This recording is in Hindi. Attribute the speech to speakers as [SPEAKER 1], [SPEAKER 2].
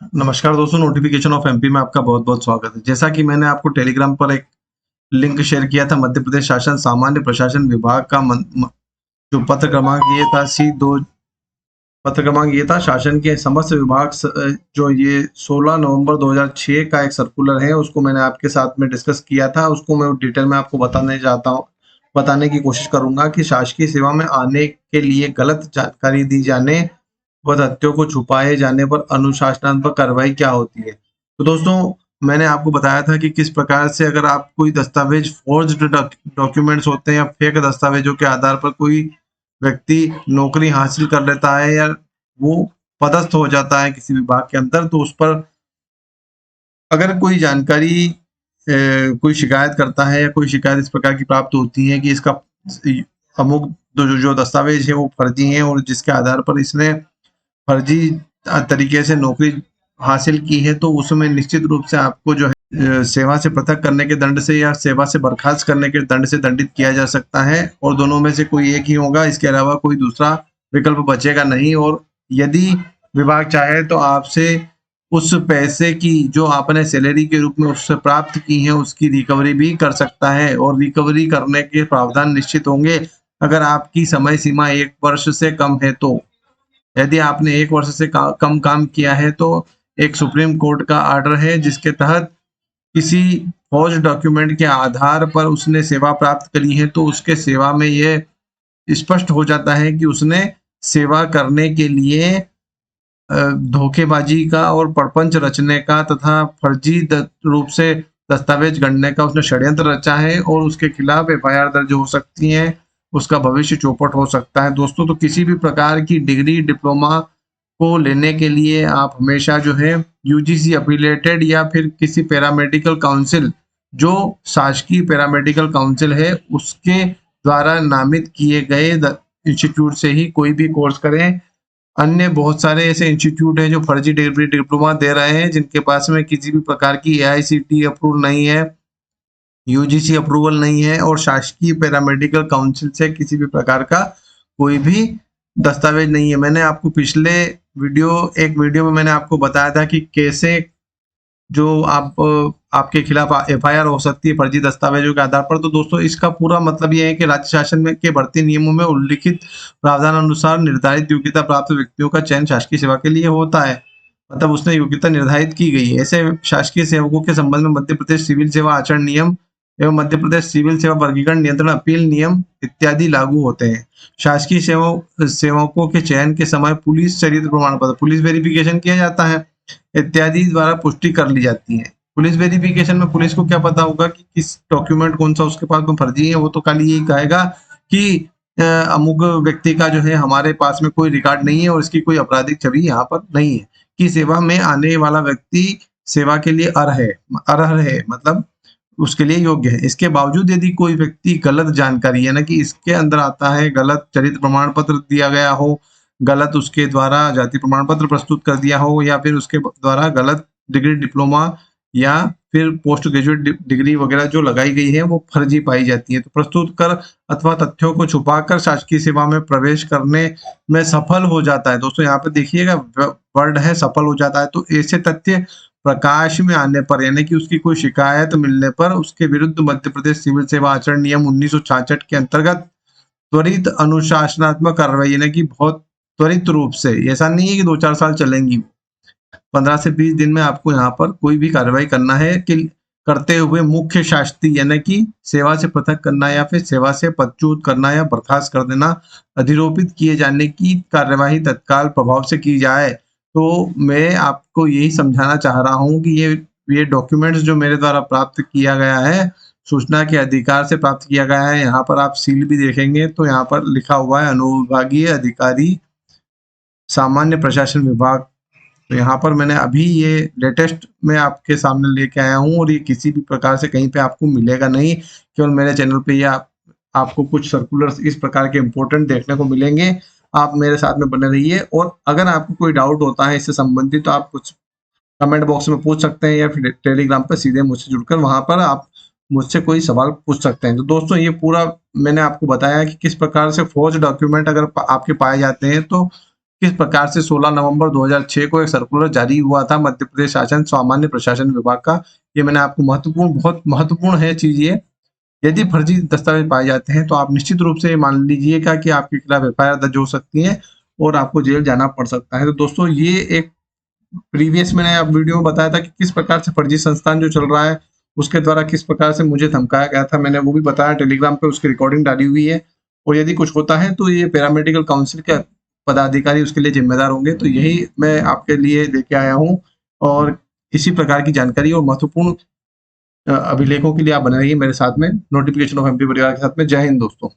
[SPEAKER 1] नमस्कार दोस्तों, नोटिफिकेशन ऑफ एमपी में आपका बहुत-बहुत स्वागत है। जैसा कि मैंने आपको टेलीग्राम पर एक लिंक शेयर किया था, मध्य प्रदेश शासन सामान्य प्रशासन विभाग का जो पत्र क्रमांक ये था, शासन के समस्त विभाग जो ये 16 नवंबर 2006 का एक सर्कुलर है, उसको मैंने आपके साथ में डिस्कस किया था। उसको मैं डिटेल में आपको बताने की कोशिश करूंगा कि शासकीय सेवा में आने के लिए गलत जानकारी दी जाने व तथ्यों को छुपाए जाने पर अनुशासनात्मक कार्रवाई क्या होती है। तो दोस्तों, मैंने आपको बताया था कि किस प्रकार से अगर आप कोई दस्तावेज फोर्ज्ड डॉक्यूमेंट्स होते हैं या फेक दस्तावेजों के आधार पर कोई व्यक्ति नौकरी हासिल कर लेता है या वो पदस्थ हो जाता है किसी विभाग के अंदर, तो उस पर अगर कोई जानकारी कोई शिकायत करता है या कोई शिकायत इस प्रकार की प्राप्त होती है कि इसका अमुक जो दस्तावेज है वो फर्जी है और जिसके आधार पर इसने फर्जी तरीके से नौकरी हासिल की है, तो उसमें निश्चित रूप से आपको जो है सेवा से पृथक करने के दंड से या सेवा से बर्खास्त करने के दंड से दंडित किया जा सकता है और दोनों में से कोई एक ही होगा। इसके अलावा कोई दूसरा विकल्प बचेगा नहीं। और यदि विभाग चाहे तो आपसे उस पैसे की जो आपने सैलरी के रूप में उससे प्राप्त की है उसकी रिकवरी भी कर सकता है और रिकवरी करने के प्रावधान निश्चित होंगे अगर आपकी समय सीमा 1 वर्ष से कम है तो। यदि आपने 1 वर्ष से कम काम किया है तो एक सुप्रीम कोर्ट का आर्डर है जिसके तहत किसी फौज डॉक्यूमेंट के आधार पर उसने सेवा प्राप्त करी है तो उसके सेवा में यह स्पष्ट हो जाता है कि उसने सेवा करने के लिए धोखेबाजी का और प्रपंच रचने का तथा फर्जी रूप से दस्तावेज गढ़ने का उसने षड्यंत्र रचा है और उसके खिलाफ एफआईआर दर्ज हो सकती है, उसका भविष्य चौपट हो सकता है। दोस्तों, तो किसी भी प्रकार की डिग्री डिप्लोमा को लेने के लिए आप हमेशा जो है यूजीसी एफिलिएटेड या फिर किसी पैरामेडिकल काउंसिल, जो शासकीय पैरामेडिकल काउंसिल है उसके द्वारा नामित किए गए इंस्टीट्यूट से ही कोई भी कोर्स करें। अन्य बहुत सारे ऐसे इंस्टीट्यूट हैं जो फर्जी डिग्री डिप्लोमा दे रहे हैं जिनके पास में किसी भी प्रकार की एआईसीटी अप्रूवल नहीं है, यूजीसी अप्रूवल नहीं है और शासकीय पैरामेडिकल काउंसिल से किसी भी प्रकार का कोई भी दस्तावेज नहीं है। मैंने आपको पिछले एक वीडियो में मैंने आपको बताया था कि कैसे जो आपके खिलाफ एफआईआर हो सकती है फर्जी दस्तावेजों के आधार पर। तो दोस्तों, इसका पूरा मतलब यह है कि राज्य शासन में के भर्ती नियमों में उल्लिखित प्रावधान अनुसार निर्धारित योग्यता प्राप्त व्यक्तियों का चयन शासकीय सेवा के लिए होता है। मतलब उसने योग्यता निर्धारित की गई है। ऐसे शासकीय सेवकों के संबंध में मध्य प्रदेश सिविल सेवा आचरण नियम एवं मध्य प्रदेश सिविल सेवा वर्गीकरण नियंत्रण अपील नियम इत्यादि लागू होते हैं। शासकीय सेवकों के चयन के समय पुलिस चरित्र प्रमाण पत्र, पुलिस वेरिफिकेशन किया जाता है, इत्यादि द्वारा पुष्टि कर ली जाती है। पुलिस वेरिफिकेशन में पुलिस को क्या पता होगा कि किस डॉक्यूमेंट कौन सा उसके पास में फर्जी है, वो तो खाली यही कहेगा कि अमुक व्यक्ति का जो है हमारे पास में कोई रिकॉर्ड नहीं है और इसकी कोई आपराधिक छवि यहाँ पर नहीं है, कि सेवा में आने वाला व्यक्ति सेवा के लिए अर्ह है, मतलब उसके लिए योग्य है। इसके बावजूद यदि कोई व्यक्ति गलत जानकारी, यानी कि इसके अंदर आता है गलत चरित्र प्रमाण पत्र दिया गया हो, गलत उसके द्वारा जाति प्रमाण पत्र प्रस्तुत कर दिया हो या फिर उसके द्वारा गलत डिग्री डिप्लोमा या फिर पोस्ट ग्रेजुएट डिग्री वगैरह जो लगाई गई है वो फर्जी पाई जाती है, तो प्रस्तुत कर अथवा तथ्यों को छुपाकर शासकीय सेवा में प्रवेश करने में सफल हो जाता है। दोस्तों, यहाँ पे देखिएगा वर्ड है सफल हो जाता है। तो ऐसे तथ्य प्रकाश में आने पर, यानी कि उसकी कोई शिकायत मिलने पर उसके विरुद्ध मध्य प्रदेश सिविल सेवा आचरण नियम 1966 के अंतर्गत त्वरित अनुशासनात्मक कार्रवाई, यानी कि बहुत त्वरित रूप से, ऐसा नहीं है कि 2-4 साल चलेंगी, 15 से 20 दिन में आपको यहाँ पर कोई भी कार्रवाई करना है कि करते हुए मुख्य शास्त्री, यानी कि सेवा से पृथक करना या फिर सेवा से पदच्युत करना या बर्खास्त कर देना, अधिरोपित किए जाने की कार्यवाही तत्काल प्रभाव से की जाए। तो मैं आपको यही समझाना चाह रहा हूँ कि ये डॉक्यूमेंट्स जो मेरे द्वारा प्राप्त किया गया है, सूचना के अधिकार से प्राप्त किया गया है। यहाँ पर आप सील भी देखेंगे तो यहाँ पर लिखा हुआ है अनुविभागीय अधिकारी सामान्य प्रशासन विभाग। तो यहाँ पर मैंने अभी ये लेटेस्ट में आपके सामने लेके आया हूँ और ये किसी भी प्रकार से कहीं पे आपको मिलेगा नहीं, केवल मेरे चैनल पे ये आपको कुछ सर्कुलर्स इस प्रकार के इम्पोर्टेंट देखने को मिलेंगे। आप मेरे साथ में बने रहिए और अगर आपको कोई डाउट होता है इससे संबंधित तो आप कुछ कमेंट बॉक्स में पूछ सकते हैं या फिर टेलीग्राम पर सीधे मुझसे जुड़कर वहां पर आप मुझसे कोई सवाल पूछ सकते हैं। तो दोस्तों, ये पूरा मैंने आपको बताया कि किस प्रकार से फौज डॉक्यूमेंट अगर आपके पाए जाते हैं तो किस प्रकार से 16 नवंबर 2006 को एक सर्कुलर जारी हुआ था मध्य प्रदेश शासन सामान्य प्रशासन विभाग का। ये मैंने आपको बहुत महत्वपूर्ण है चीज ये। यदि फर्जी दस्तावेज पाए जाते हैं तो आप निश्चित रूप से मान लीजिएगा कि आपके खिलाफ एफआईआर दर्ज हो सकती है और आपको जेल जाना पड़ सकता है। तो दोस्तों ये एक प्रीवियस मैंने आप वीडियो में बताया था कि किस प्रकार से फर्जी संस्थान जो चल रहा है उसके द्वारा किस प्रकार से मुझे धमकाया गया था, मैंने वो भी बताया टेलीग्राम पे, उसकी रिकॉर्डिंग डाली हुई है। और यदि कुछ होता है तो ये पैरामेडिकल काउंसिल के पदाधिकारी उसके लिए जिम्मेदार होंगे। तो यही मैं आपके लिए लेके आया हूँ और इसी प्रकार की जानकारी और महत्वपूर्ण अभिलेखों के लिए आप बने रहिए मेरे साथ में, नोटिफिकेशन ऑफ एमपी परिवार के साथ में। जय हिंद दोस्तों।